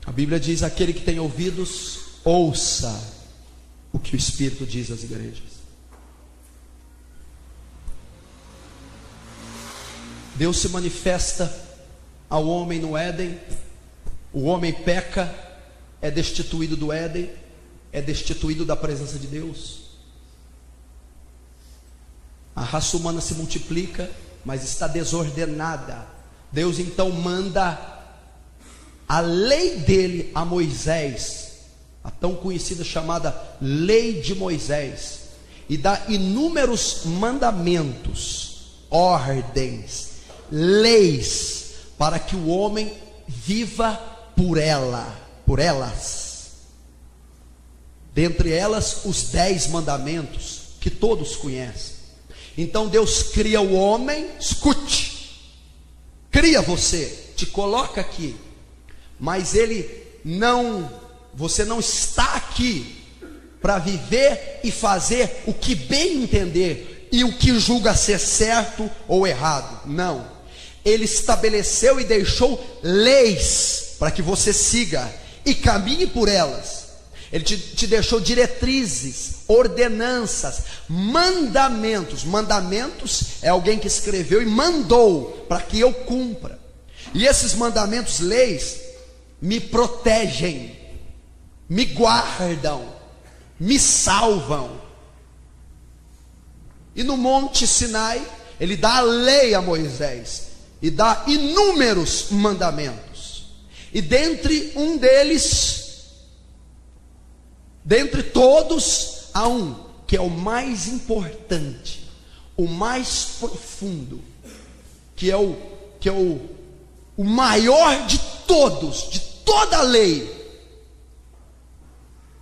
A Bíblia diz: aquele que tem ouvidos, ouça o que o Espírito diz às igrejas. Deus se manifesta ao homem no Éden. O homem peca, é destituído do Éden, é destituído da presença de Deus. A raça humana se multiplica, mas está desordenada. Deus então manda a lei dele a Moisés, a tão conhecida chamada Lei de Moisés, e dá inúmeros mandamentos, ordens, leis, para que o homem viva por elas. Dentre elas, os 10 mandamentos, que todos conhecem. Então Deus cria o homem, escute, cria você, te coloca aqui, mas você não está aqui para viver e fazer o que bem entender e o que julga ser certo ou errado. Não, Ele estabeleceu e deixou leis para que você siga e caminhe por elas. Ele te deixou diretrizes, ordenanças, mandamentos. Mandamentos é alguém que escreveu e mandou para que eu cumpra. E esses mandamentos, leis, me protegem, me guardam, me salvam. E no Monte Sinai, Ele dá a lei a Moisés e dá inúmeros mandamentos. E dentre todos, há um que é o mais importante, o mais profundo, que é o maior de todos, de toda a lei.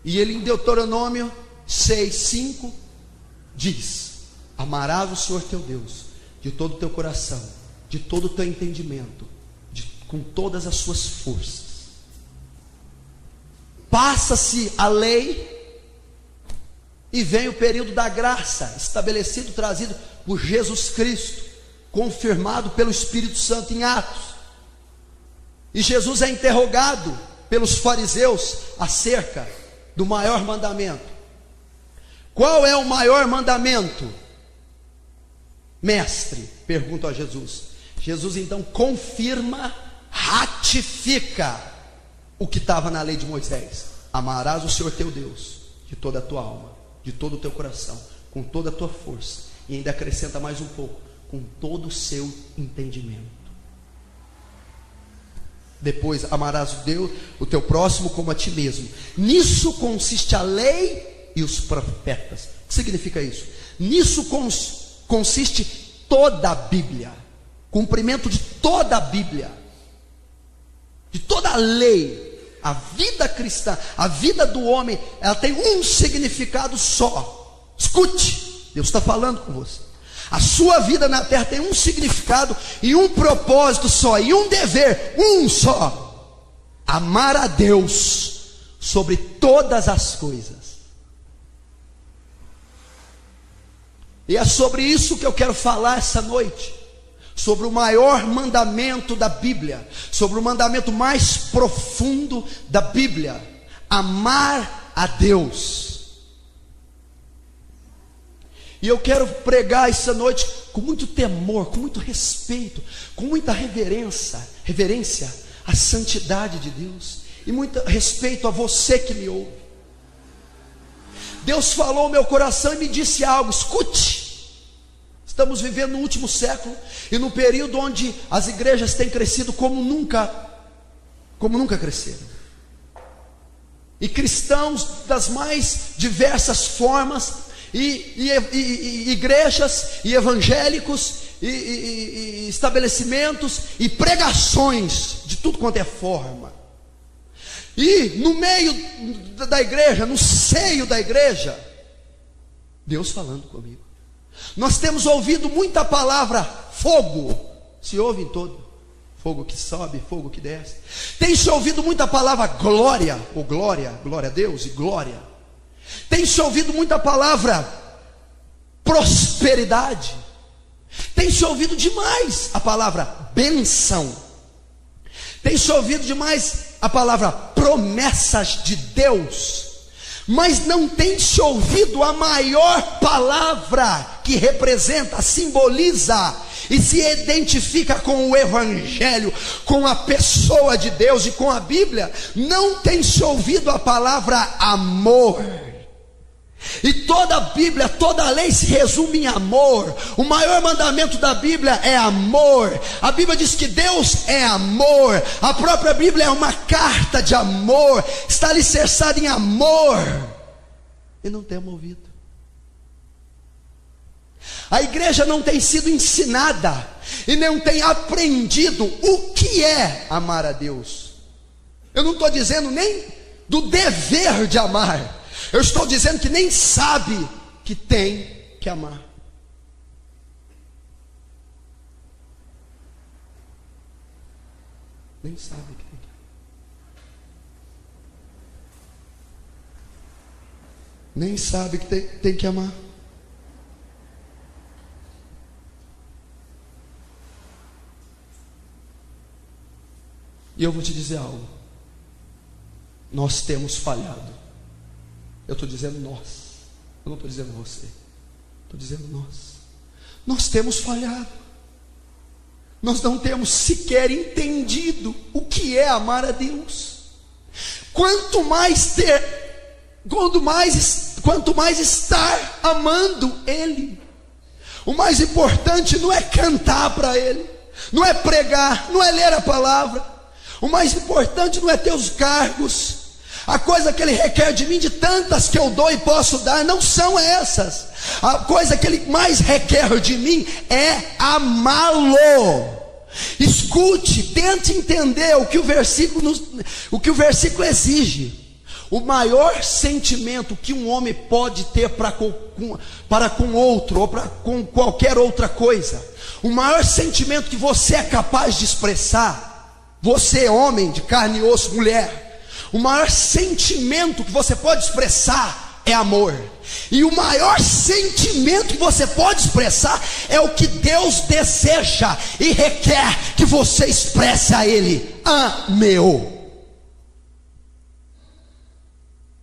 E ele em Deuteronômio 6:5 diz: amarás o Senhor teu Deus de todo o teu coração, de todo o teu entendimento, com todas as suas forças. Passa-se a lei e vem o período da graça, estabelecido, trazido por Jesus Cristo, confirmado pelo Espírito Santo em Atos. E Jesus é interrogado pelos fariseus acerca do maior mandamento. Qual é o maior mandamento, mestre? Pergunta a Jesus. Jesus então confirma, ratifica o que estava na lei de Moisés: amarás o Senhor teu Deus de toda a tua alma, de todo o teu coração, com toda a tua força, e ainda acrescenta mais um pouco, com todo o seu entendimento. Depois, amarás o Deus, o teu próximo como a ti mesmo. Nisso consiste a lei e os profetas. O que significa isso? Nisso consiste toda a Bíblia, cumprimento de toda a Bíblia, de toda a lei. A vida cristã, a vida do homem, ela tem um significado só. Escute, Deus está falando com você. A sua vida na terra tem um significado e um propósito só, e um dever, um só: amar a Deus sobre todas as coisas. E é sobre isso que eu quero falar essa noite, sobre o maior mandamento da Bíblia, sobre o mandamento mais profundo da Bíblia: amar a Deus. E eu quero pregar essa noite com muito temor, com muito respeito, com muita reverência à santidade de Deus, e muito respeito a você que me ouve. Deus falou ao meu coração e me disse algo: escute. Estamos vivendo no último século, e no período onde as igrejas têm crescido como nunca cresceram. E cristãos das mais diversas formas, e igrejas, e evangélicos, e estabelecimentos, e pregações de tudo quanto é forma. E no meio da igreja, no seio da igreja, Deus falando comigo. Nós temos ouvido muita palavra fogo, se ouve em todo, fogo que sobe, fogo que desce. Tem-se ouvido muita palavra glória, ou glória a Deus e glória. Tem-se ouvido muita palavra prosperidade. Tem-se ouvido demais a palavra bênção. Tem-se ouvido demais a palavra promessas de Deus, mas não tem se ouvido a maior palavra que representa, simboliza e se identifica com o Evangelho, com a pessoa de Deus e com a Bíblia, não tem se ouvido a palavra amor. E toda a Bíblia, toda a lei se resume em amor. O maior mandamento da Bíblia é amor. A Bíblia diz que Deus é amor. A própria Bíblia é uma carta de amor, está alicerçada em amor. E não temos ouvido. A igreja não tem sido ensinada e não tem aprendido o que é amar a Deus. Eu não estou dizendo nem do dever de amar, eu estou dizendo que nem sabe que tem que amar. Nem sabe que tem que amar. Nem sabe que tem que amar. E eu vou te dizer algo. Nós temos falhado. Eu estou dizendo nós. Eu não estou dizendo você. Estou dizendo nós. Nós temos falhado. Nós não temos sequer entendido o que é amar a Deus. Quanto mais estar amando Ele. O mais importante não é cantar para Ele, não é pregar, não é ler a palavra. O mais importante não é ter os cargos. A coisa que Ele requer de mim, de tantas que eu dou e posso dar, não são essas. A coisa que Ele mais requer de mim é amá-lo. Escute, tente entender o que o versículo exige. O maior sentimento que um homem pode ter para com outro, ou para com qualquer outra coisa, o maior sentimento que você é capaz de expressar, você homem de carne e osso, mulher, o maior sentimento que você pode expressar é amor. E o maior sentimento que você pode expressar é o que Deus deseja e requer que você expresse a Ele: ame-o.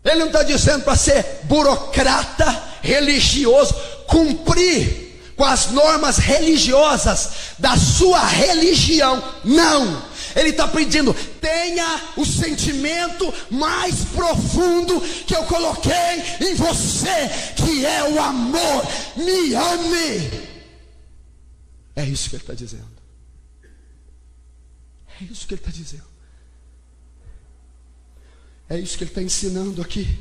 Ele não está dizendo para ser burocrata, religioso, cumprir com as normas religiosas da sua religião. Não. Ele está pedindo: tenha o sentimento mais profundo que eu coloquei em você, que é o amor. Me ame. É isso que Ele está dizendo. É isso que Ele está dizendo. É isso que Ele está ensinando aqui.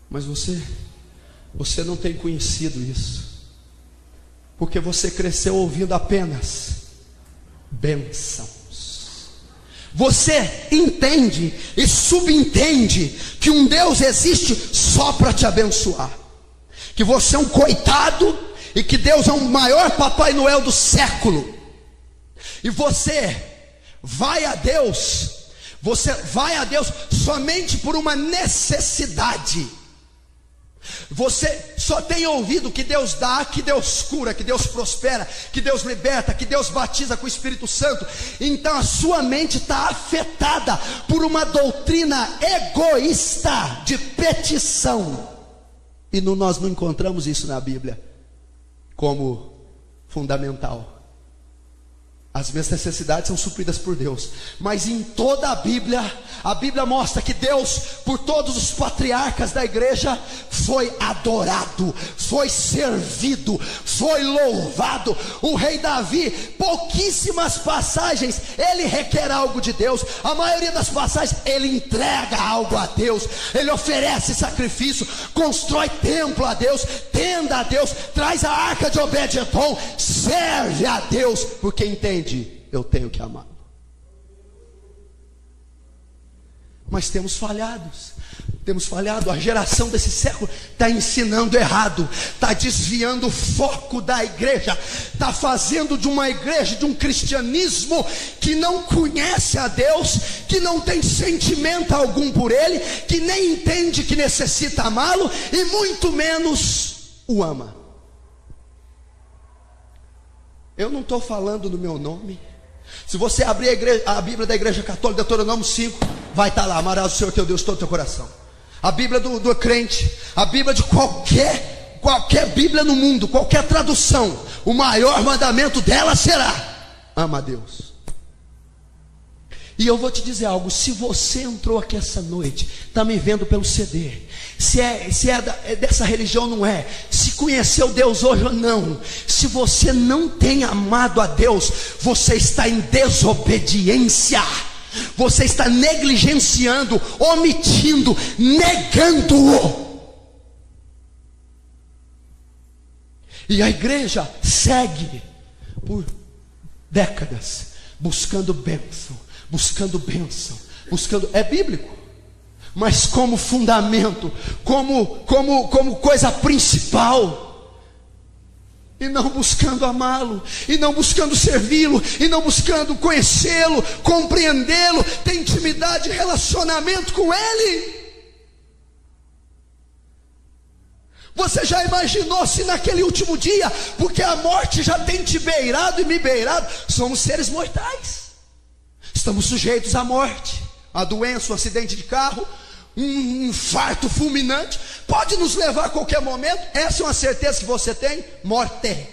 Mas você não tem conhecido isso, porque você cresceu ouvindo apenas bênçãos. Você entende e subentende que um Deus existe só para te abençoar, que você é um coitado e que Deus é o maior Papai Noel do século. E você vai a Deus somente por uma necessidade. Você só tem ouvido que Deus dá, que Deus cura, que Deus prospera, que Deus liberta, que Deus batiza com o Espírito Santo. Então a sua mente está afetada por uma doutrina egoísta de petição. E nós não encontramos isso na Bíblia como fundamental. As minhas necessidades são supridas por Deus, mas em toda a Bíblia mostra que Deus, por todos os patriarcas da igreja, foi adorado, foi servido, foi louvado. O rei Davi, pouquíssimas passagens ele requer algo de Deus, a maioria das passagens ele entrega algo a Deus, ele oferece sacrifício, constrói templo a Deus, tenda a Deus, traz a arca de Obed-edom, serve a Deus, porque entende: eu tenho que amá-lo. Mas temos falhados. Temos falhado. A geração desse século está ensinando errado, está desviando o foco da igreja, está fazendo de uma igreja, de um cristianismo que não conhece a Deus, que não tem sentimento algum por Ele, que nem entende que necessita amá-lo e muito menos o ama. Eu não estou falando no meu nome. Se você abrir a Bíblia da Igreja Católica, Deuteronômio 5, vai estar lá: amarás o Senhor teu Deus todo o teu coração. A Bíblia do crente, a Bíblia de qualquer Bíblia no mundo, qualquer tradução, o maior mandamento dela será: ama a Deus. E eu vou te dizer algo: se você entrou aqui essa noite, está me vendo pelo CD, se é dessa religião ou não é, se conheceu Deus hoje ou não, se você não tem amado a Deus, você está em desobediência. Você está negligenciando, omitindo, negando-o. E a igreja segue por décadas buscando bênção, buscando, é bíblico, mas como fundamento, como coisa principal, e não buscando amá-lo, e não buscando servi-lo, e não buscando conhecê-lo, compreendê-lo, ter intimidade, relacionamento com Ele. Você já imaginou se naquele último dia, porque a morte já tem te beirado e me beirado, somos seres mortais, estamos sujeitos à morte, a doença, um acidente de carro, um infarto fulminante, pode nos levar a qualquer momento. Essa é uma certeza que você tem: morte.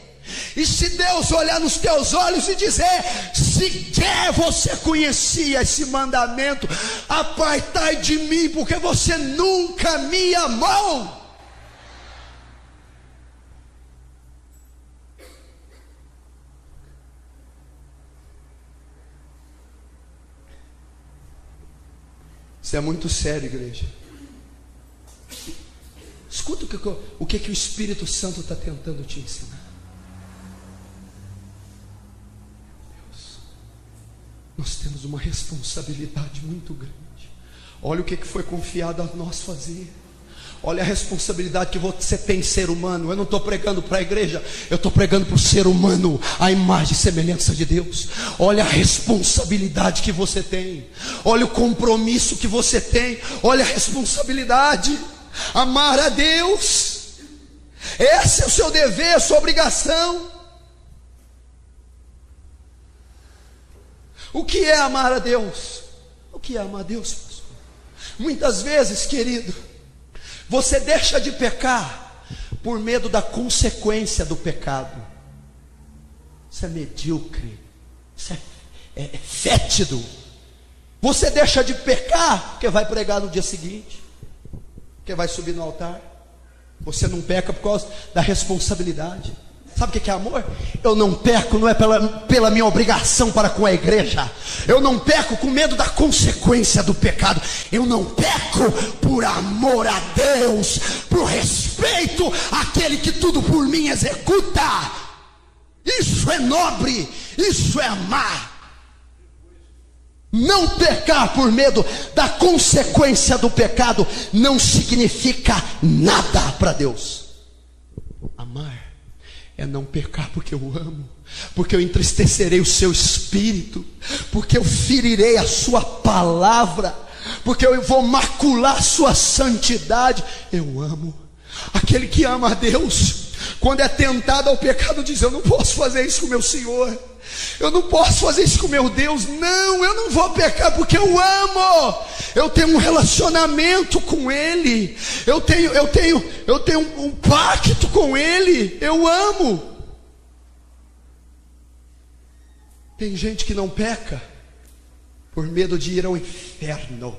E se Deus olhar nos teus olhos e dizer: sequer você conhecia esse mandamento, apartai de mim, porque você nunca me amou. Isso é muito sério, igreja. Escuta o que o Espírito Santo está tentando te ensinar. Deus, nós temos uma responsabilidade muito grande. Olha o que foi confiado a nós fazer. Olha a responsabilidade que você tem, ser humano. Eu não estou pregando para a igreja, eu estou pregando para o ser humano, a imagem e semelhança de Deus. Olha a responsabilidade que você tem, olha o compromisso que você tem, olha a responsabilidade. Amar a Deus, esse é o seu dever, a sua obrigação. O que é amar a Deus? O que é amar a Deus, pastor? Muitas vezes, querido, você deixa de pecar por medo da consequência do pecado. Isso é medíocre, isso é fétido. Você deixa de pecar porque vai pregar no dia seguinte, porque vai subir no altar. Você não peca por causa da responsabilidade. Sabe o que é amor? Eu não peco, não é pela minha obrigação para com a igreja. Eu não peco com medo da consequência do pecado. Eu não peco por amor a Deus, por respeito àquele que tudo por mim executa. Isso é nobre, isso é amar. Não pecar por medo da consequência do pecado não significa nada para Deus. Amar é não pecar porque eu amo, porque eu entristecerei o seu espírito, porque eu ferirei a sua palavra, porque eu vou macular sua santidade. Eu amo. Aquele que ama a Deus, quando é tentado ao pecado, diz: eu não posso fazer isso com meu Senhor, eu não posso fazer isso com meu Deus. Não, eu não vou pecar porque eu amo. Eu tenho um relacionamento com Ele. Eu tenho um pacto com Ele. Eu amo. Tem gente que não peca por medo de ir ao inferno.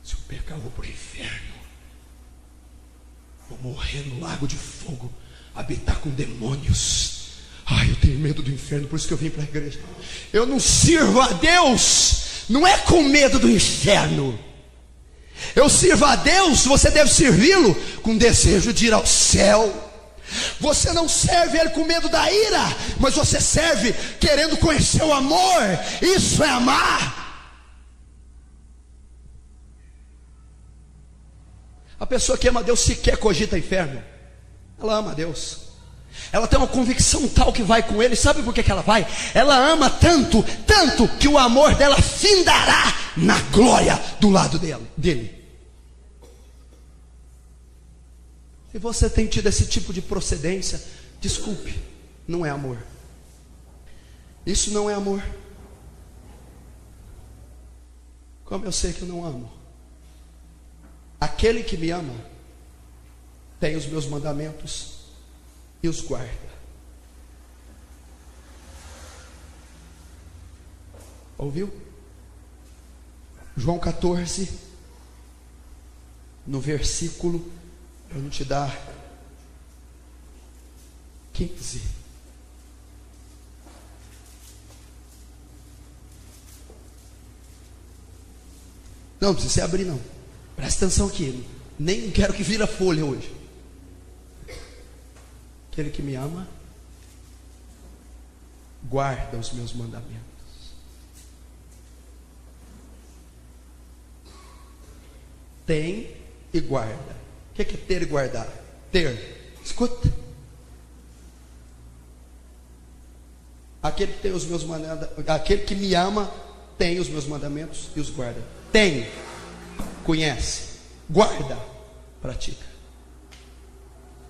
Se eu pecar, eu vou para o inferno. Vou morrer no lago de fogo, habitar com demônios. Ai, eu tenho medo do inferno, por isso que eu vim para a igreja. Eu não sirvo a Deus, não é com medo do inferno. Eu sirvo a Deus, você deve servi-lo com desejo de ir ao céu. Você não serve Ele com medo da ira, mas você serve querendo conhecer o amor. Isso é amar. A pessoa que ama a Deus sequer cogita inferno. Ela ama a Deus. Ela tem uma convicção tal que vai com Ele. Sabe por que ela vai? Ela ama tanto, tanto, que o amor dela findará na glória do lado dele. Se você tem tido esse tipo de procedência, desculpe, não é amor. Isso não é amor. Como eu sei que eu não amo? Aquele que me ama tem os meus mandamentos e os guarda. Ouviu? João 14, no versículo, eu vou te dar 15. Não precisa abrir não. Presta atenção aqui. Nem quero que vira folha hoje. Aquele que me ama guarda os meus mandamentos. Tem e guarda. O que é ter e guardar? Ter. Escuta. Aquele que tem os meus mandamentos, aquele que me ama tem os meus mandamentos e os guarda. Tem, conhece, guarda, pratica.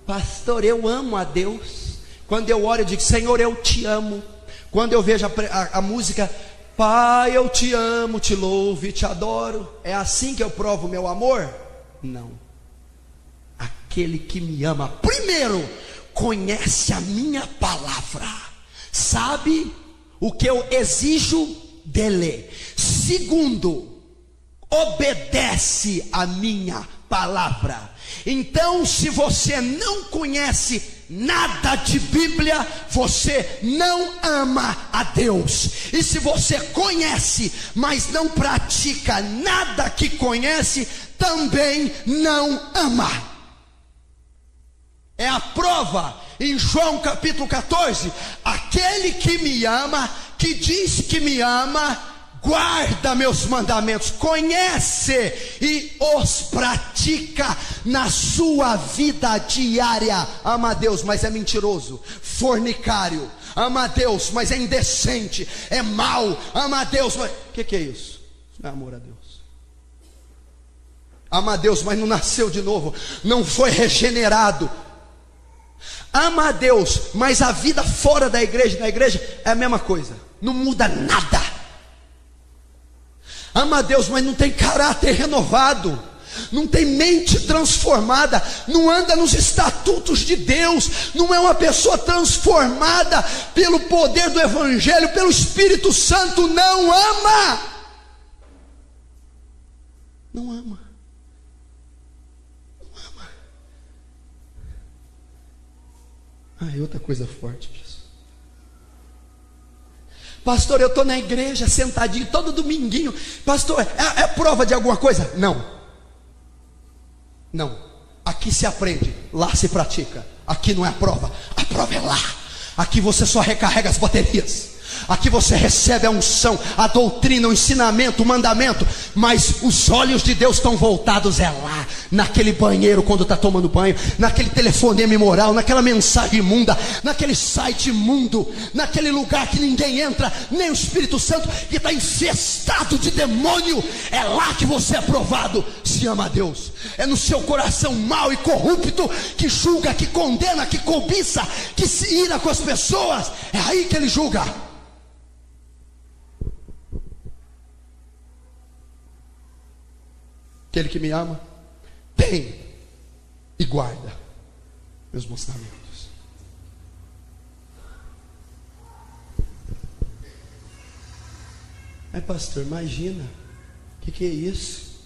Pastor, eu amo a Deus. Quando eu oro eu digo, Senhor, eu te amo. Quando eu vejo a música, Pai, eu te amo, te louvo e te adoro, é assim que eu provo o meu amor? Não. Aquele que me ama, primeiro, conhece a minha palavra, sabe o que eu exijo dele. Segundo, obedece a minha palavra. Então, se você não conhece nada de Bíblia, você não ama a Deus. E se você conhece, mas não pratica nada que conhece, também não ama. É a prova em João capítulo 14. Aquele que me ama, que diz que me ama, guarda meus mandamentos, conhece e os pratica na sua vida diária. Ama a Deus, mas é mentiroso, fornicário. Ama a Deus, mas é indecente, é mau. Ama a Deus, mas... O que é isso? Isso não é amor a Deus. Ama a Deus, mas não nasceu de novo, não foi regenerado. Ama a Deus, mas a vida fora da igreja, na igreja é a mesma coisa, não muda nada. Ama a Deus, mas não tem caráter renovado, não tem mente transformada, não anda nos estatutos de Deus, não é uma pessoa transformada pelo poder do Evangelho, pelo Espírito Santo. Não ama. Não ama. Ah, é outra coisa forte, Jesus. Pastor, eu estou na igreja sentadinho todo dominguinho. Pastor, é prova de alguma coisa? Não. Não. Aqui se aprende, lá se pratica. Aqui não é a prova é lá. Aqui você só recarrega as baterias. Aqui você recebe a unção, a doutrina, o ensinamento, o mandamento. Mas os olhos de Deus estão voltados lá, naquele banheiro quando está tomando banho, naquele telefonema imoral, naquela mensagem imunda, naquele site imundo, naquele lugar que ninguém entra, nem o Espírito Santo, que está infestado de demônio. É lá que você é provado se ama a Deus. É no seu coração mau e corrupto, que julga, que condena, que cobiça, que se ira com as pessoas. É aí que ele julga. Aquele que me ama tem e guarda meus mandamentos. Aí, pastor, imagina, o que é isso?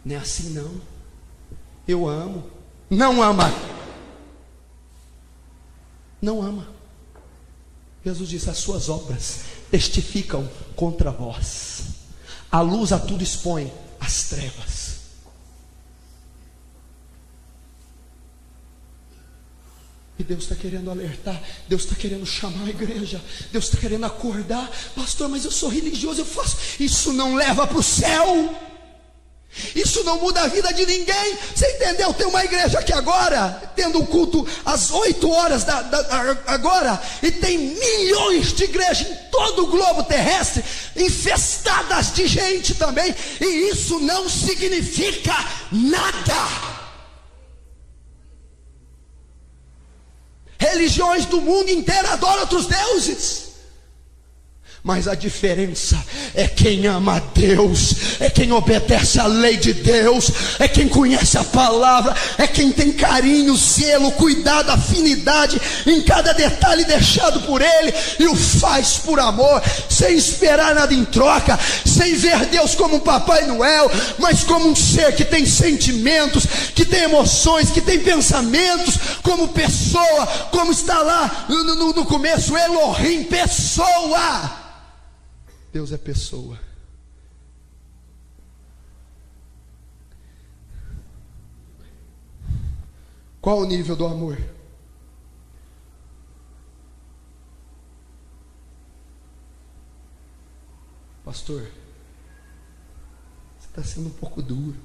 Não é assim não. Eu amo. Não ama. Não ama. Jesus disse, as suas obras testificam contra vós. A luz a tudo expõe, as trevas. E Deus está querendo alertar, Deus está querendo chamar a igreja, Deus está querendo acordar. Pastor, mas eu sou religioso, eu faço. Isso não leva para o céu. Isso não muda a vida de ninguém. Você entendeu? Tem uma igreja aqui agora, tendo um culto às 8 horas agora, e tem milhões de igrejas em todo o globo terrestre, infestadas de gente também, e isso não significa nada. Religiões do mundo inteiro adoram outros deuses, mas a diferença é quem ama a Deus, é quem obedece à lei de Deus, é quem conhece a palavra, é quem tem carinho, zelo, cuidado, afinidade em cada detalhe deixado por Ele, e o faz por amor, sem esperar nada em troca, sem ver Deus como um Papai Noel, mas como um ser que tem sentimentos, que tem emoções, que tem pensamentos, como pessoa, como está lá no começo, Elohim, pessoa. Deus é pessoa. Qual o nível do amor? Pastor, você está sendo um pouco duro.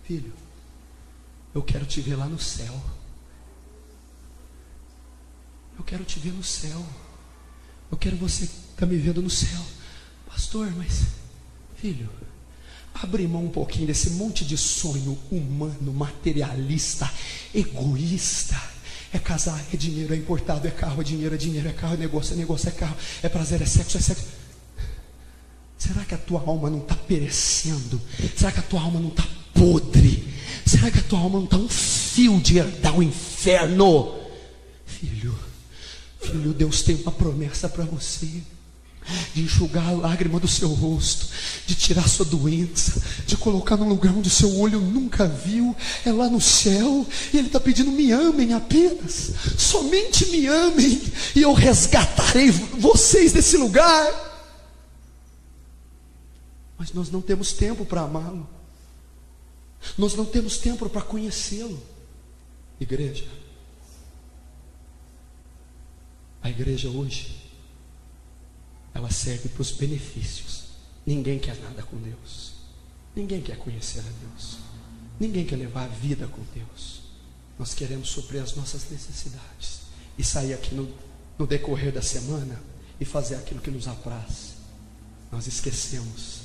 Filho, eu quero te ver lá no céu. Eu quero te ver no céu. Eu quero você estar me vendo no céu. Pastor, mas filho, abre mão um pouquinho desse monte de sonho humano, materialista, egoísta. É casar, é dinheiro, é importado, é carro, é dinheiro, é carro, é negócio, é carro, é prazer, é sexo, é sexo. Será que a tua alma não está perecendo? Será que a tua alma não está podre? Será que a tua alma não está um fio de herdar o inferno? Filho, Deus tem uma promessa para você, de enxugar a lágrima do seu rosto, de tirar sua doença, de colocar num lugar onde o seu olho nunca viu, é lá no céu. E Ele está pedindo: me amem apenas, somente me amem, e eu resgatarei vocês desse lugar. Mas nós não temos tempo para amá-lo, nós não temos tempo para conhecê-lo. Igreja, a igreja hoje, ela serve para os benefícios. Ninguém quer nada com Deus, ninguém quer conhecer a Deus, ninguém quer levar a vida com Deus. Nós queremos suprir as nossas necessidades e sair aqui no decorrer da semana e fazer aquilo que nos apraz. Nós esquecemos,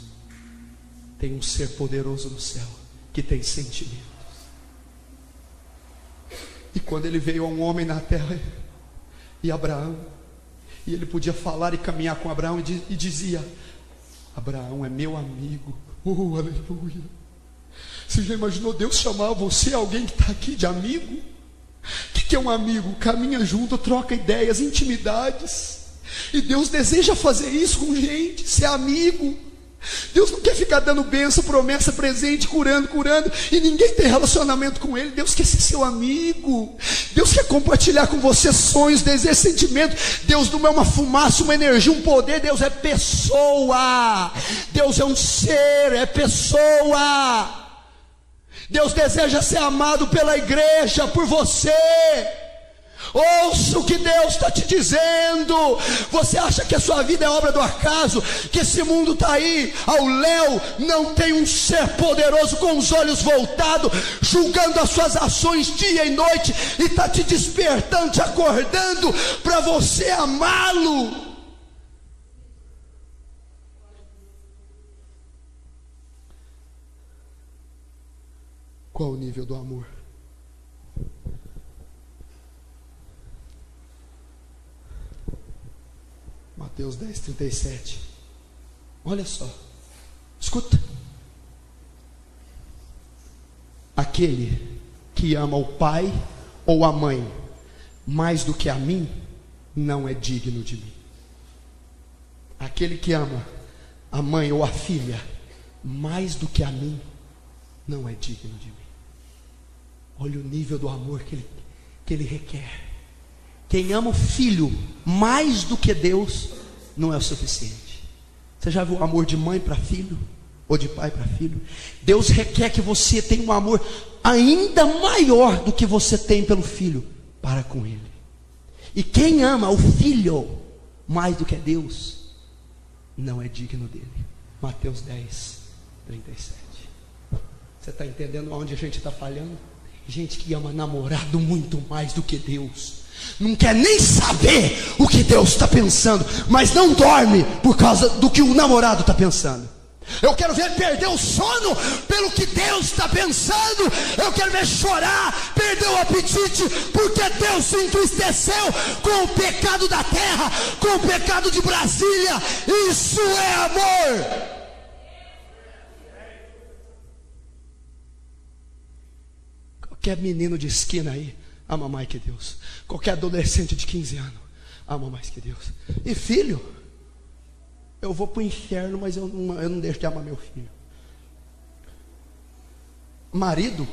tem um ser poderoso no céu que tem sentimentos. E quando Ele veio a um homem na terra, e Abraão, e Ele podia falar e caminhar com Abraão, e dizia: Abraão é meu amigo. Oh, aleluia. Você já imaginou Deus chamar você, alguém que está aqui, de amigo? O que é um amigo? Caminha junto, troca ideias, intimidades. E Deus deseja fazer isso com gente, ser amigo. Deus não quer ficar dando bênção, promessa, presente, curando, e ninguém tem relacionamento com Ele. Deus quer ser seu amigo. Deus quer compartilhar com você sonhos, desejos, sentimentos. Deus não é uma fumaça, uma energia, um poder. Deus é pessoa. Deus é um ser, é pessoa. Deus deseja ser amado pela igreja, por você. Ouça o que Deus está te dizendo. Você acha que a sua vida é obra do acaso? Que esse mundo está aí ao léu? Não tem um ser poderoso com os olhos voltados, julgando as suas ações dia e noite, e está te despertando, te acordando para você amá-lo. Qual o nível do amor? Mateus 10:37. Olha só, escuta. Aquele que ama o pai ou a mãe mais do que a mim, não é digno de mim. Aquele que ama a mãe ou a filha mais do que a mim, não é digno de mim. Olha o nível do amor que ele requer. Quem ama o filho mais do que Deus, não é o suficiente. Você já viu o amor de mãe para filho? Ou de pai para filho? Deus requer que você tenha um amor ainda maior do que você tem pelo filho para com ele. E quem ama o filho mais do que Deus, não é digno dele. Mateus 10:37. Você está entendendo onde a gente está falhando? Gente que ama namorado muito mais do que Deus, não quer nem saber o que Deus está pensando, mas não dorme por causa do que o namorado está pensando. Eu quero ver perder o sono pelo que Deus está pensando. Eu quero ver chorar, perder o apetite, porque Deus se entristeceu com o pecado da terra, com o pecado de Brasília. Isso é amor. Qualquer menino de esquina aí ama mais que Deus. Qualquer adolescente de 15 anos ama mais que Deus. E filho, eu vou para o inferno, mas eu não deixo de amar meu filho. Marido,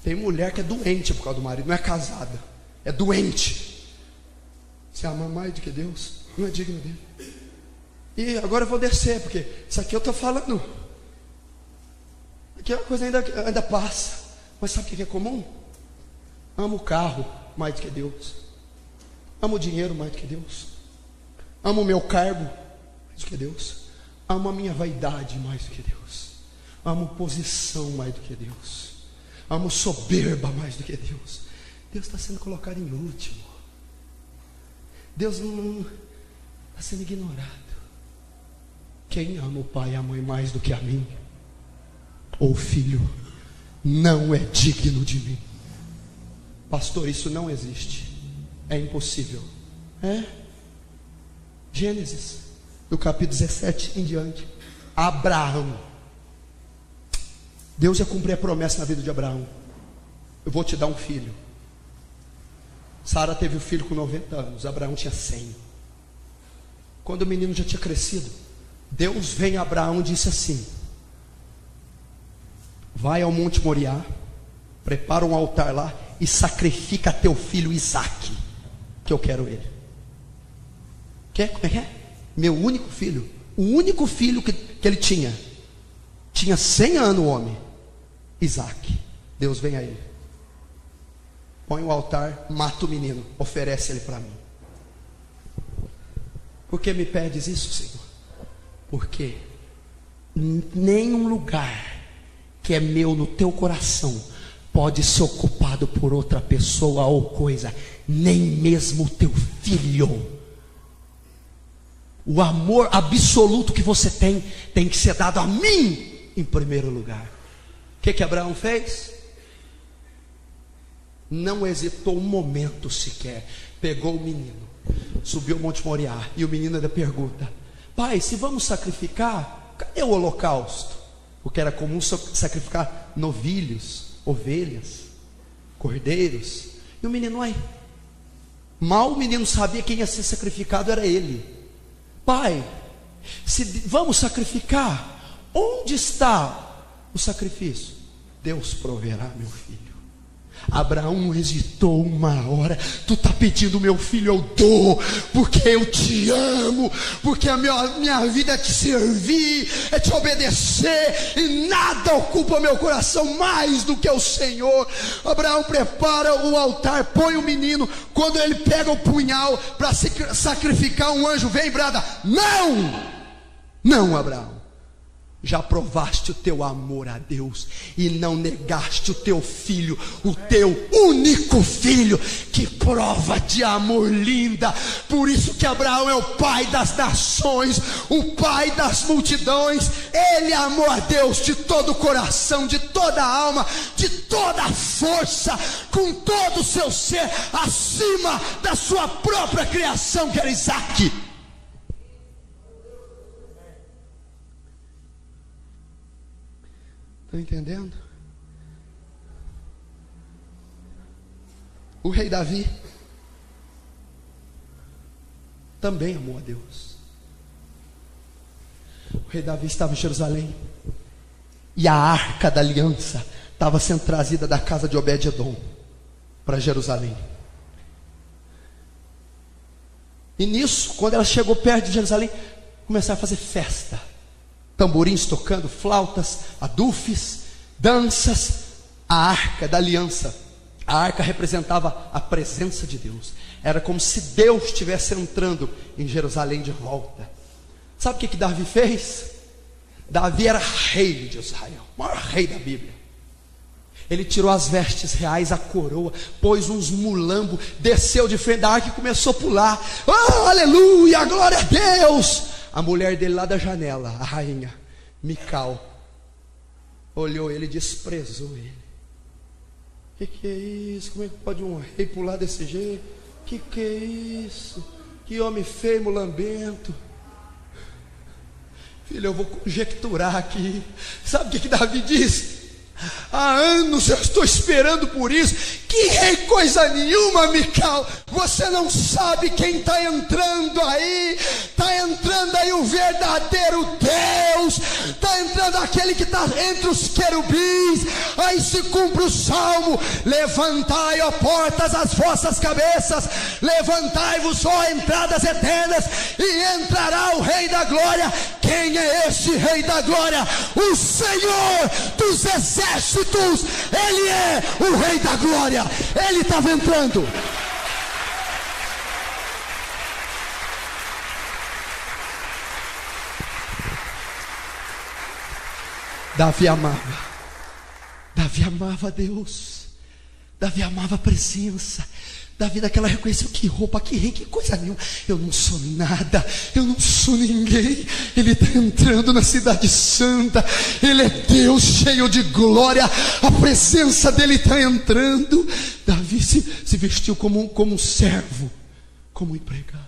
tem mulher que é doente por causa do marido, não é casada, é doente. Você ama mais do que Deus, não é digno dele. E agora eu vou descer, porque isso aqui eu estou falando, aqui a coisa ainda passa. Mas sabe o que é comum? Amo o carro mais do que Deus, amo o dinheiro mais do que Deus, amo o meu cargo mais do que Deus, amo a minha vaidade mais do que Deus, amo posição mais do que Deus, amo soberba mais do que Deus. Deus está sendo colocado em último. Deus não está sendo ignorado. Quem ama o pai e a mãe mais do que a mim, ou o filho, não é digno de mim. Pastor, isso não existe, é impossível. Gênesis, do capítulo 17 em diante. Abraão, Deus ia cumprir a promessa na vida de Abraão. Eu vou te dar um filho. Sara teve o filho com 90 anos, Abraão tinha 100. Quando o menino já tinha crescido, Deus vem a Abraão e disse assim: vai ao Monte Moriá, prepara um altar lá e sacrifica teu filho Isaque, que eu quero ele. Quer? Como é que é? Meu único filho, o único filho que ele tinha 100 anos o homem, Isaque. Deus vem a ele, põe o altar, mata o menino, oferece ele para mim. Por que me pedes isso, Senhor? Porque nenhum lugar que é meu no teu coração pode ser ocupado por outra pessoa ou coisa, nem mesmo o teu filho. O amor absoluto que você tem que ser dado a mim em primeiro lugar. O que Abraão fez? Não hesitou um momento sequer. Pegou o menino, subiu o Monte Moriá, e o menino ainda pergunta: pai, se vamos sacrificar, cadê o holocausto? Porque era comum sacrificar novilhos, ovelhas, cordeiros. E o menino, mal o menino sabia quem ia ser sacrificado, era ele. Pai, se vamos sacrificar, onde está o sacrifício? Deus proverá, meu filho. Abraão não hesitou uma hora. Tu está pedindo meu filho, eu dou, porque eu te amo, porque a minha vida é te servir, é te obedecer, e nada ocupa meu coração mais do que o Senhor. Abraão prepara o altar, põe o menino. Quando ele pega o punhal para sacrificar, um anjo vem e brada: não, Abraão, já provaste o teu amor a Deus e não negaste o teu filho, o teu único filho. Que prova de amor linda! Por isso que Abraão é o pai das nações, o pai das multidões. Ele amou a Deus de todo o coração, de toda a alma, de toda a força, com todo o seu ser, acima da sua própria criação, que era Isaque. Estão entendendo? O rei Davi também amou a Deus. O rei Davi estava em Jerusalém, e a arca da aliança estava sendo trazida da casa de Obed-edom para Jerusalém. E nisso, quando ela chegou perto de Jerusalém, começaram a fazer festa. Tamborins tocando, flautas, adufes, danças. A arca da aliança, a arca representava a presença de Deus. Era como se Deus estivesse entrando em Jerusalém de volta. Sabe o que Davi fez? Davi era rei de Israel, o maior rei da Bíblia. Ele tirou as vestes reais, a coroa, pôs uns mulambos, desceu de frente da arca e começou a pular. Oh, aleluia, glória a Deus! A mulher dele lá da janela, a rainha Mical, olhou ele e desprezou ele. Que é isso? Como é que pode um rei pular desse jeito? Que é isso? Que homem feio, mulambento. Filho, eu vou conjecturar aqui. Sabe o que Davi disse? Há anos eu estou esperando por isso. Que rei coisa nenhuma, Mical. Você não sabe quem está entrando aí. Está entrando aí o verdadeiro Deus. Está entrando aquele que está entre os querubins. Aí se cumpre o salmo: levantai, ó portas, as vossas cabeças, levantai-vos, ó entradas eternas, e entrará o Rei da Glória. Quem é este Rei da Glória? O Senhor dos exércitos. Ele é o Rei da Glória. Ele estava entrando. Davi amava Deus. Davi amava a presença. Davi daquela reconheceu: que roupa, que rei, que coisa nenhuma. Eu não sou nada, eu não sou ninguém. Ele está entrando na cidade santa. Ele é Deus cheio de glória. A presença dele está entrando. Davi se vestiu como um servo, como um empregado.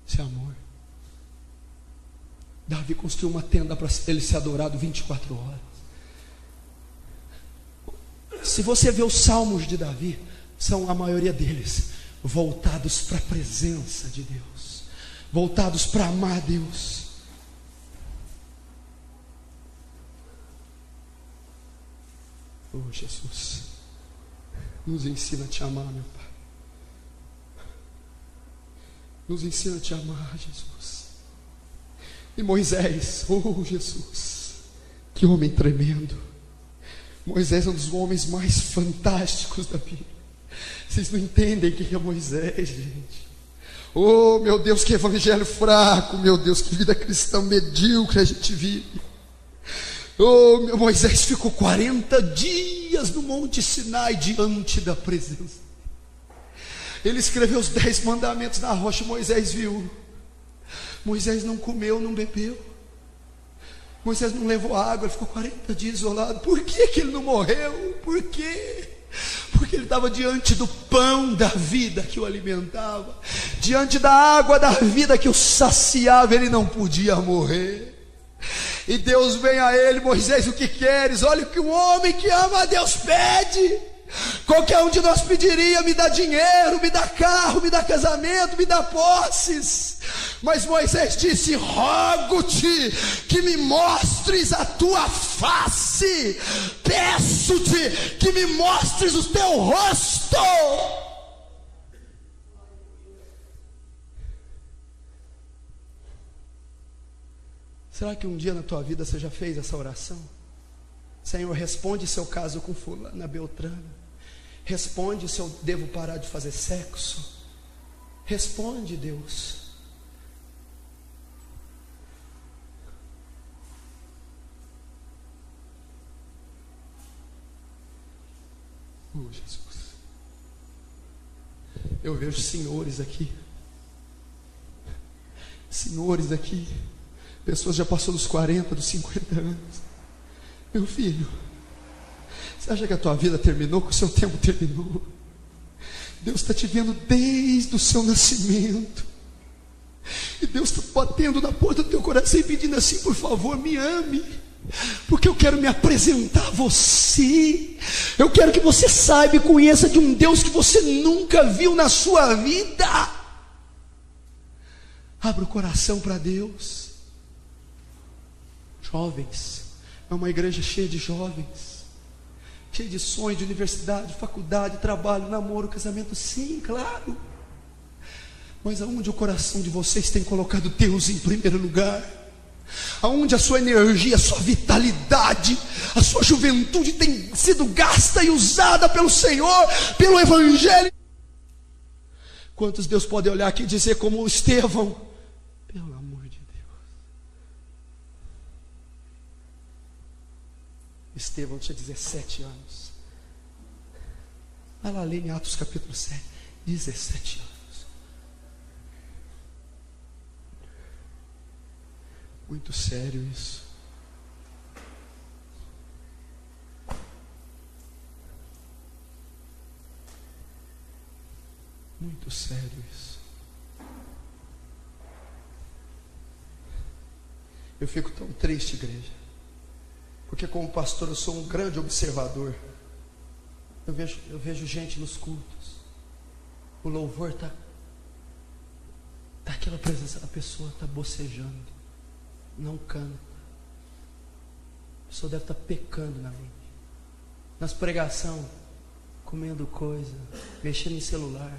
Isso é amor. Davi construiu uma tenda para ele ser adorado 24 horas. Se você vê os salmos de Davi, são a maioria deles voltados para a presença de Deus, voltados para amar Deus. Oh Jesus, nos ensina a te amar, meu Pai. Nos ensina a te amar, Jesus. E Moisés, oh Jesus, que homem tremendo. Moisés é um dos homens mais fantásticos da Bíblia. Vocês não entendem o que é Moisés, gente. Oh meu Deus, que evangelho fraco. Meu Deus, que vida cristã medíocre a gente vive. Oh, meu Moisés ficou 40 dias no Monte Sinai diante da presença. Ele escreveu os 10 mandamentos na rocha. Moisés viu. Moisés não comeu, não bebeu. Moisés não levou água. Ele ficou 40 dias isolado. Por que ele não morreu? Por quê? Porque ele estava diante do pão da vida que o alimentava, diante da água da vida que o saciava. Ele não podia morrer. E Deus vem a ele: Moisés, o que queres? Olha o que um homem que ama a Deus pede. Qualquer um de nós pediria: me dá dinheiro, me dá carro, me dá casamento, me dá posses. Mas Moisés disse: rogo-te que me mostres a tua face, peço-te que me mostres o teu rosto. Será que um dia na tua vida você já fez essa oração? Senhor, responde seu caso com fulana Beltrana. Responde se eu devo parar de fazer sexo. Responde, Deus. Oh Jesus, eu vejo senhores aqui, pessoas já passou dos 40, dos 50 anos. Meu filho, você acha que a tua vida terminou, que o seu tempo terminou? Deus está te vendo desde o seu nascimento, e Deus está batendo na porta do teu coração e pedindo assim: por favor, me ame, porque eu quero me apresentar a você. Eu quero que você saiba e conheça de um Deus que você nunca viu na sua vida. Abra o coração para Deus. Jovens, é uma igreja cheia de jovens, cheia de sonhos, de universidade, faculdade, trabalho, namoro, casamento. Sim, claro. Mas aonde o coração de vocês tem colocado Deus em primeiro lugar? Aonde a sua energia, a sua vitalidade, a sua juventude tem sido gasta e usada pelo Senhor, pelo Evangelho? Quantos Deus pode olhar aqui e dizer como Estevão: pelo amor de Deus, Estevão tinha 17 anos. Vai lá ler em Atos capítulo 7. 17 anos. Muito sério isso. Muito sério isso. Eu fico tão triste, igreja, porque como pastor eu sou um grande observador. Eu vejo gente nos cultos, o louvor está aquela presença, a pessoa está bocejando, não canta, a pessoa deve estar pecando na mente, nas pregações, comendo coisa, mexendo em celular,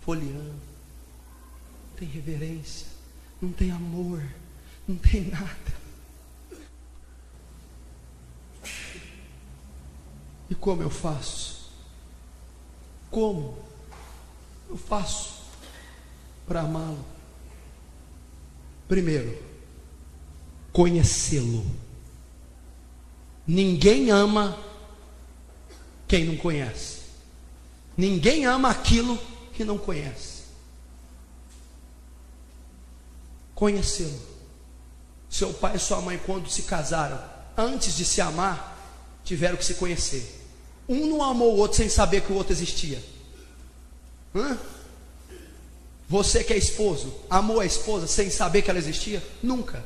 folheando, não tem reverência, não tem amor, não tem nada. E como eu faço? Como eu faço para amá-lo? Primeiro, conhecê-lo. Ninguém ama quem não conhece. Ninguém ama aquilo que não conhece. Conhecê-lo. Seu pai e sua mãe, quando se casaram, antes de se amar, tiveram que se conhecer. Um não amou o outro sem saber que o outro existia. Você que é esposo, amou a esposa sem saber que ela existia? Nunca.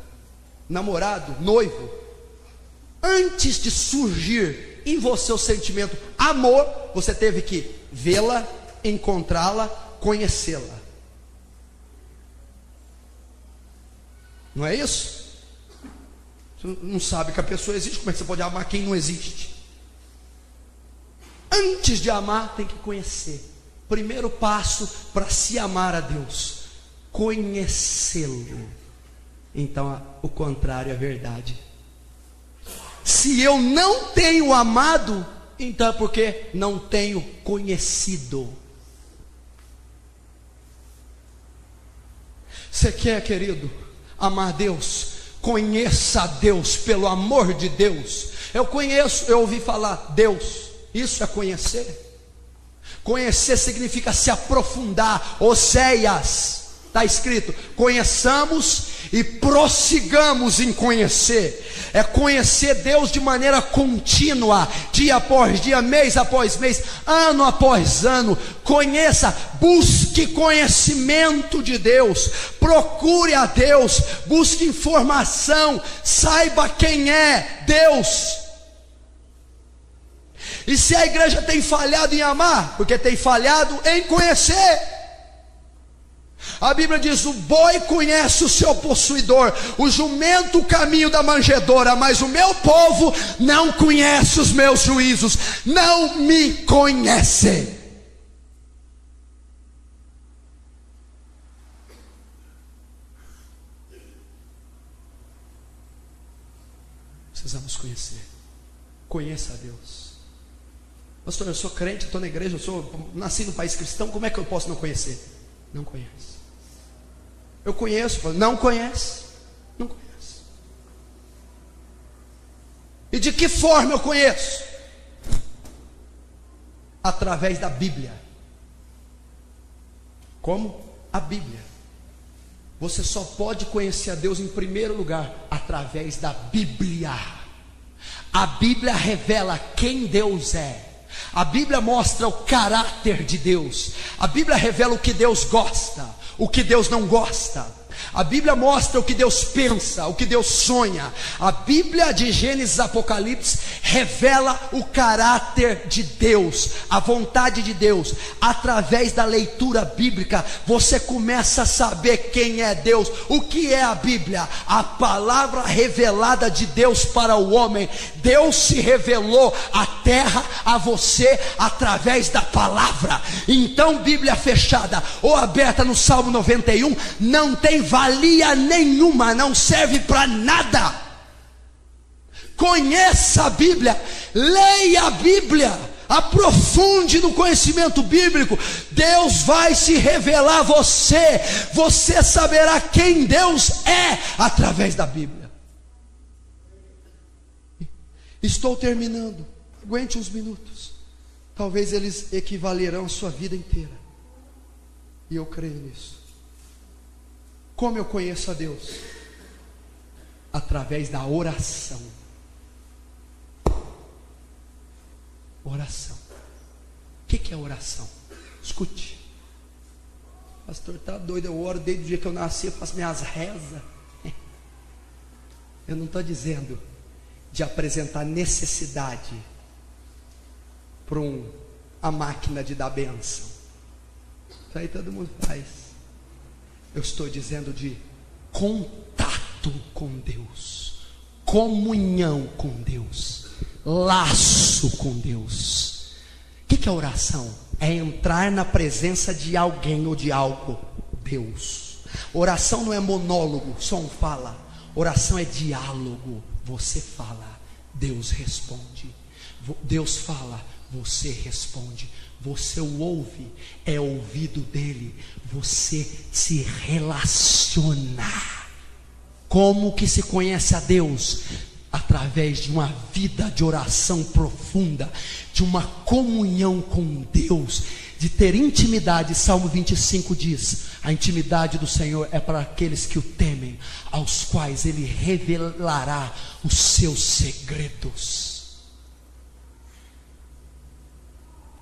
Namorado, noivo, antes de surgir em você o sentimento amor, você teve que vê-la, encontrá-la, conhecê-la. Não é isso? Você não sabe que a pessoa existe, como é que você pode amar quem não existe? Antes de amar, tem que conhecer. Primeiro passo para se amar a Deus: conhecê-lo. Então, o contrário é verdade. Se eu não tenho amado, então é porque não tenho conhecido. Você quer, querido, amar Deus? Conheça a Deus, pelo amor de Deus. Eu ouvi falar Deus. Isso é conhecer. Conhecer significa se aprofundar. Oséias, está escrito: conheçamos e prossigamos em conhecer. É conhecer Deus de maneira contínua, dia após dia, mês após mês, ano após ano. Conheça, busque conhecimento de Deus, procure a Deus, busque informação, saiba quem é Deus. E se a igreja tem falhado em amar, porque tem falhado em conhecer. A Bíblia diz: o boi conhece o seu possuidor, o jumento o caminho da manjedoura, mas o meu povo não conhece os meus juízos, não me conhece. Precisamos conhecer. Conheça a Deus. Pastor, eu sou crente, estou na igreja, nasci no país cristão, como é que eu posso não conhecer? Não conhece. Eu conheço, não conhece. Não conhece. E de que forma eu conheço? Através da Bíblia. Como? A Bíblia. Você só pode conhecer a Deus em primeiro lugar através da Bíblia. A Bíblia revela quem Deus é. A Bíblia mostra o caráter de Deus. A Bíblia revela o que Deus gosta, o que Deus não gosta. A Bíblia mostra o que Deus pensa, o que Deus sonha. A Bíblia de Gênesis e Apocalipse revela o caráter de Deus, a vontade de Deus. Através da leitura bíblica, você começa a saber quem é Deus. O que é a Bíblia? A palavra revelada de Deus para o homem. Deus se revelou à terra, a você, através da palavra. Então, Bíblia fechada ou aberta no Salmo 91 não tem valia nenhuma, não serve para nada. Conheça a Bíblia, leia a Bíblia, aprofunde no conhecimento bíblico. Deus vai se revelar a você. Você saberá quem Deus é através da Bíblia. Estou terminando. Aguente uns minutos. Talvez eles equivalerão à sua vida inteira. E eu creio nisso. Como eu conheço a Deus? Através da oração. Oração. O que é oração? Escute. Pastor, está doido? Eu oro desde o dia que eu nasci, eu faço minhas rezas. Eu não estou dizendo de apresentar necessidade para a máquina de dar bênção. Isso aí todo mundo faz. Eu estou dizendo de contato com Deus, comunhão com Deus, laço com Deus. O que é oração? É entrar na presença de alguém ou de algo. Deus. Oração não é monólogo, só um fala. Oração é diálogo. Você fala, Deus responde. Deus fala, você responde. Você o ouve, é ouvido dele. Você se relaciona. Como que se conhece a Deus? Através de uma vida de oração profunda, de uma comunhão com Deus, de ter intimidade. Salmo 25 diz: a intimidade do Senhor é para aqueles que o temem, aos quais ele revelará os seus segredos.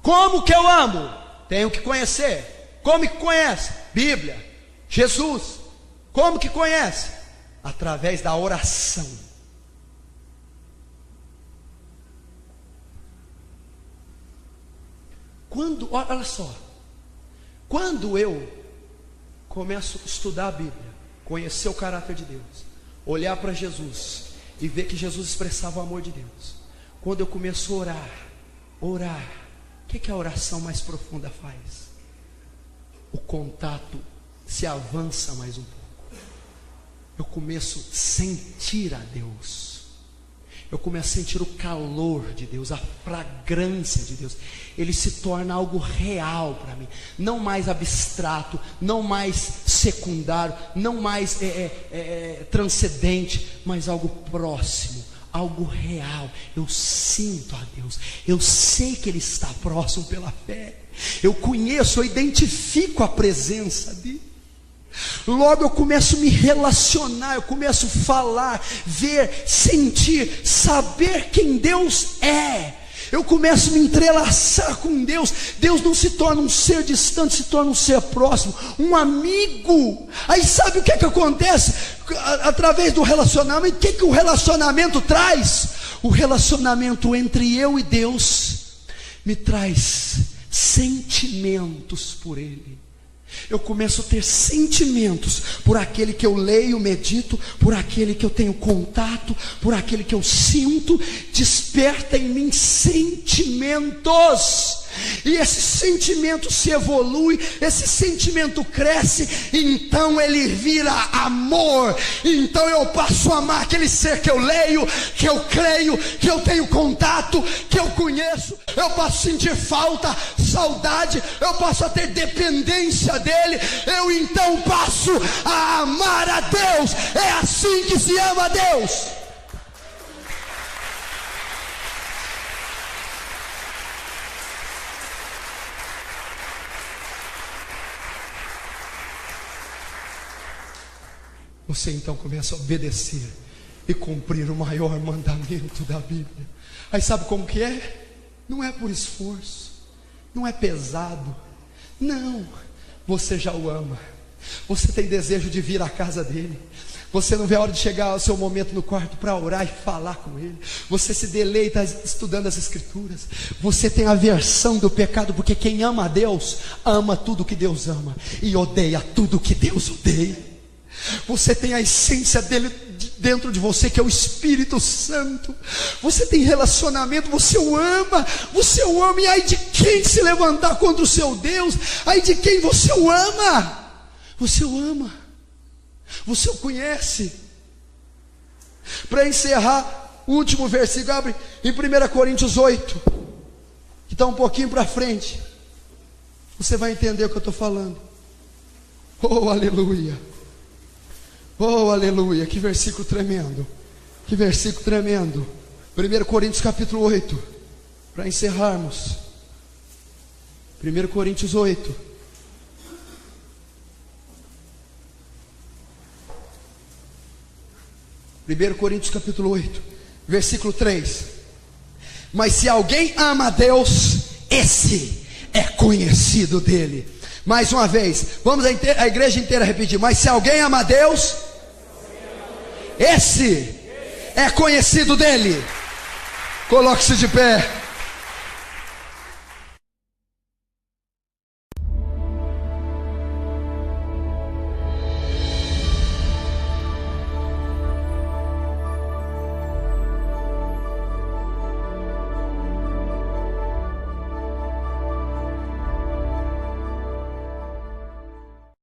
Como que eu amo? Tenho que conhecer. Como que conhece? Bíblia, Jesus. Como que conhece? Através da oração. Olha só, quando eu começo a estudar a Bíblia, conhecer o caráter de Deus, olhar para Jesus e ver que Jesus expressava o amor de Deus, quando eu começo a orar, o que a oração mais profunda faz? O contato se avança mais um pouco. Eu começo a sentir a Deus. Eu começo a sentir o calor de Deus, a fragrância de Deus. Ele se torna algo real para mim, não mais abstrato, não mais secundário, não mais transcendente, mas algo próximo, algo real. Eu sinto a Deus, eu sei que Ele está próximo pela fé. Eu conheço, eu identifico a presença dEle. Logo eu começo a me relacionar, eu começo a falar, ver, sentir, saber quem Deus é. Eu começo a me entrelaçar com Deus. Deus não se torna um ser distante, se torna um ser próximo, um amigo. Aí sabe o que acontece? Através do relacionamento, o que o relacionamento traz? O relacionamento entre eu e Deus me traz sentimentos por Ele. Eu começo a ter sentimentos por aquele que eu leio, medito, por aquele que eu tenho contato, por aquele que eu sinto. Desperta em mim sentimentos, e esse sentimento se evolui, esse sentimento cresce, então ele vira amor. Então eu passo a amar aquele ser que eu leio, que eu creio, que eu tenho contato, que eu conheço. Eu passo a sentir falta, saudade, eu passo a ter dependência dele. Eu então passo a amar a Deus. É assim que se ama a Deus. Você então começa a obedecer e cumprir o maior mandamento da Bíblia. Aí sabe como que é? Não é por esforço, não é pesado, não. Você já o ama, você tem desejo de vir à casa dele. Você não vê a hora de chegar ao seu momento no quarto para orar e falar com ele. Você se deleita estudando as Escrituras. Você tem aversão do pecado, porque quem ama a Deus, ama tudo que Deus ama e odeia tudo que Deus odeia. Você tem a essência dele dentro de você, que é o Espírito Santo. Você tem relacionamento, você o ama, e ai de quem se levantar contra o seu Deus, ai de quem você o ama. Você o ama, você o conhece. Para encerrar, o último versículo, abre em 1 Coríntios 8, que está um pouquinho para frente. Você vai entender o que eu estou falando. Oh, aleluia. Oh, aleluia, que versículo tremendo. Que versículo tremendo. 1 1 Coríntios capítulo 8, para encerrarmos. 1 Coríntios 8. Capítulo 8, versículo 3. Mas se alguém ama a Deus, esse é conhecido dele. Mais uma vez, vamos a igreja inteira repetir. Mas se alguém ama a Deus, esse é conhecido dele. Coloque-se de pé.